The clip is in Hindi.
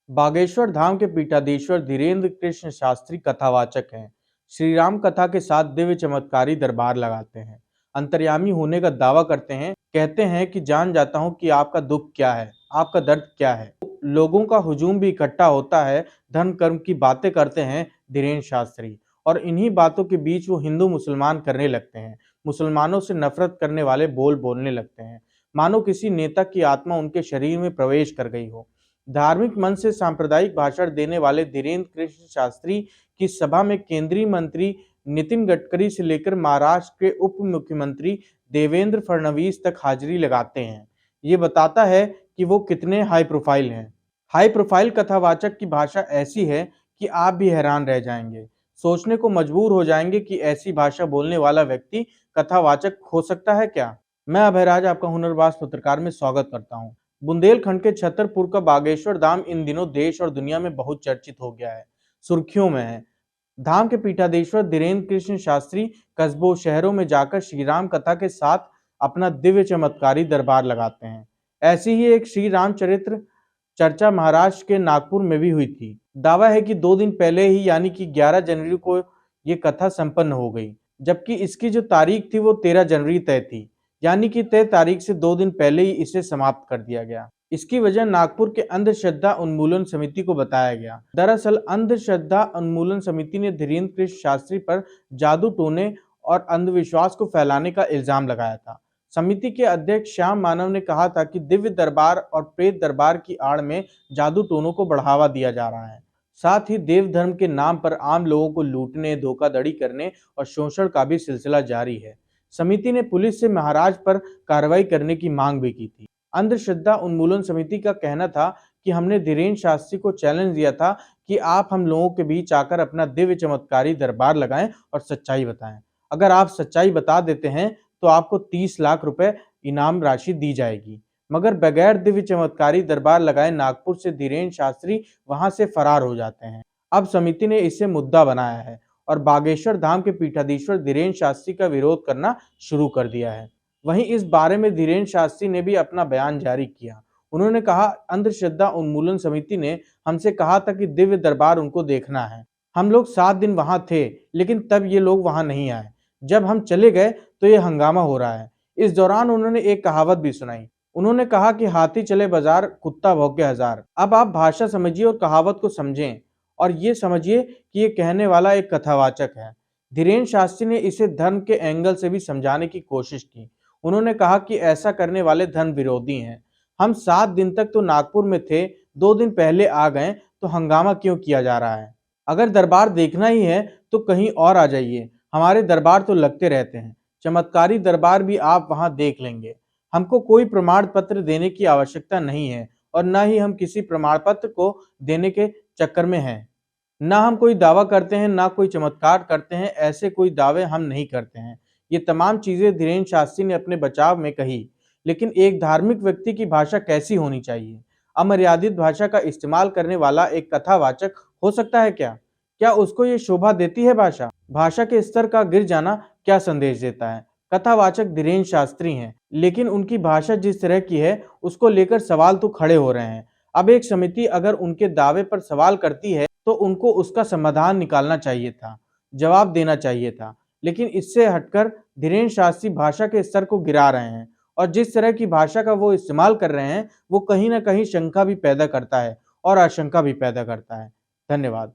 बागेश्वर धाम के पीठाधीश्वर धीरेन्द्र कृष्ण शास्त्री कथावाचक हैं। श्री राम कथा के साथ दिव्य चमत्कारी दरबार लगाते हैं। अंतर्यामी होने का दावा करते हैं। कहते हैं कि जान जाता हूं कि आपका दुख क्या है, आपका दर्द क्या है। लोगों का हुजूम भी इकट्ठा होता है। धर्म कर्म की बातें करते हैं धीरेन्द्र शास्त्री, और इन्हीं बातों के बीच वो हिंदू मुसलमान करने लगते हैं। मुसलमानों से नफरत करने वाले बोल बोलने लगते हैं, मानो किसी नेता की आत्मा उनके शरीर में प्रवेश कर गई हो। धार्मिक मन से सांप्रदायिक भाषण देने वाले धीरेन्द्र कृष्ण शास्त्री की सभा में केंद्रीय मंत्री नितिन गडकरी से लेकर महाराष्ट्र के उप मुख्यमंत्री देवेंद्र फडणवीस तक हाजिरी लगाते हैं। ये बताता है कि वो कितने हाई प्रोफाइल हैं। हाई प्रोफाइल कथावाचक की भाषा ऐसी है कि आप भी हैरान रह जाएंगे, सोचने को मजबूर हो जाएंगे कि ऐसी भाषा बोलने वाला व्यक्ति कथावाचक हो सकता है क्या। मैं अभयराज आपका हुनरबाज पत्रकार में स्वागत करता हूँ। बुंदेलखंड के छतरपुर का बागेश्वर धाम इन दिनों देश और दुनिया में बहुत चर्चित हो गया है, सुर्खियों में है। धाम के पीठाधीश्वर धीरेन्द्र कृष्ण शास्त्री कस्बों शहरों में जाकर श्री राम कथा के साथ अपना दिव्य चमत्कारी दरबार लगाते हैं। ऐसी ही एक श्री रामचरित्र चर्चा महाराष्ट्र के नागपुर में भी हुई थी। दावा है कि 2 दिन पहले ही यानी कि 11 जनवरी को ये कथा संपन्न हो गई, जबकि इसकी जो तारीख थी वो 13 जनवरी तय थी, यानी कि तय तारीख से 2 दिन पहले ही इसे समाप्त कर दिया गया। इसकी वजह नागपुर के अंधश्रद्धा उन्मूलन समिति को बताया गया। दरअसल अंधश्रद्धा उन्मूलन समिति ने धीरेन्द्र कृष्ण शास्त्री पर जादू टोने और अंधविश्वास को फैलाने का इल्जाम लगाया था। समिति के अध्यक्ष श्याम मानव ने कहा था कि दिव्य दरबार और प्रेत दरबार की आड़ में जादू टोनों को बढ़ावा दिया जा रहा है। साथ ही देव धर्म के नाम पर आम लोगों को लूटने, धोखाधड़ी करने और शोषण का भी सिलसिला जारी है। समिति ने पुलिस से महाराज पर कार्रवाई करने की मांग भी की थी। अंधश्रद्धा उन्मूलन समिति का कहना था कि हमने धीरेन्द्र शास्त्री को चैलेंज दिया था कि आप हम लोगों के बीच आकर अपना दिव्य चमत्कारी दरबार लगाएं और सच्चाई बताएं। अगर आप सच्चाई बता देते हैं तो आपको 30 लाख रुपए इनाम राशि दी जाएगी। मगर बगैर दिव्य चमत्कारी दरबार लगाए नागपुर से धीरेन्द्र शास्त्री वहां से फरार हो जाते हैं। अब समिति ने इसे मुद्दा बनाया है और बागेश्वर धाम के पीठाधीश्वर धीरेन्द्र शास्त्री का विरोध करना शुरू कर दिया है। वहीं इस बारे में धीरेन्द्र शास्त्री ने भी अपना बयान जारी किया। उन्होंने कहा, अंधश्रद्धा उन्मूलन समिति ने हमसे कहा था कि दिव्य दरबार उनको देखना है। हम लोग 7 दिन वहां थे, लेकिन तब ये लोग वहां नहीं आए। जब हम चले गए तो ये हंगामा हो रहा है। इस दौरान उन्होंने एक कहावत भी सुनाई। उन्होंने कहा कि हाथी चले बाजार, कुत्ता भौंके हजार। अब आप भाषा समझिए और कहावत को समझें, और ये समझिए कि ये कहने वाला एक कथावाचक है। धीरेन्द्र शास्त्री ने इसे धर्म के एंगल से भी समझाने की कोशिश की। उन्होंने कहा कि ऐसा करने वाले धर्म विरोधी हैं। हम 7 दिन तक तो नागपुर में थे, 2 दिन पहले आ गए तो हंगामा क्यों किया जा रहा है। अगर दरबार देखना ही है तो कहीं और आ जाइए, हमारे दरबार तो लगते रहते हैं। चमत्कारी दरबार भी आप वहां देख लेंगे। हमको कोई प्रमाण पत्र देने की आवश्यकता नहीं है और न ही हम किसी प्रमाण पत्र को देने के चक्कर में हैं। ना हम कोई दावा करते हैं, ना कोई चमत्कार करते हैं, ऐसे कोई दावे हम नहीं करते हैं। ये तमाम चीजें धीरेन्द्र शास्त्री ने अपने बचाव में कही। लेकिन एक धार्मिक व्यक्ति की भाषा कैसी होनी चाहिए? अमर्यादित भाषा का इस्तेमाल करने वाला एक कथावाचक हो सकता है क्या? क्या उसको ये शोभा देती है भाषा? भाषा के स्तर का गिर जाना क्या संदेश देता है? कथावाचक धीरेन्द्र शास्त्री हैं, लेकिन उनकी भाषा जिस तरह की है उसको लेकर सवाल तो खड़े हो रहे हैं। अब एक समिति अगर उनके दावे पर सवाल करती है तो उनको उसका समाधान निकालना चाहिए था, जवाब देना चाहिए था। लेकिन इससे हटकर धीरेन्द्र शास्त्री भाषा के स्तर को गिरा रहे हैं, और जिस तरह की भाषा का वो इस्तेमाल कर रहे हैं वो कहीं ना कहीं शंका भी पैदा करता है और आशंका भी पैदा करता है। धन्यवाद।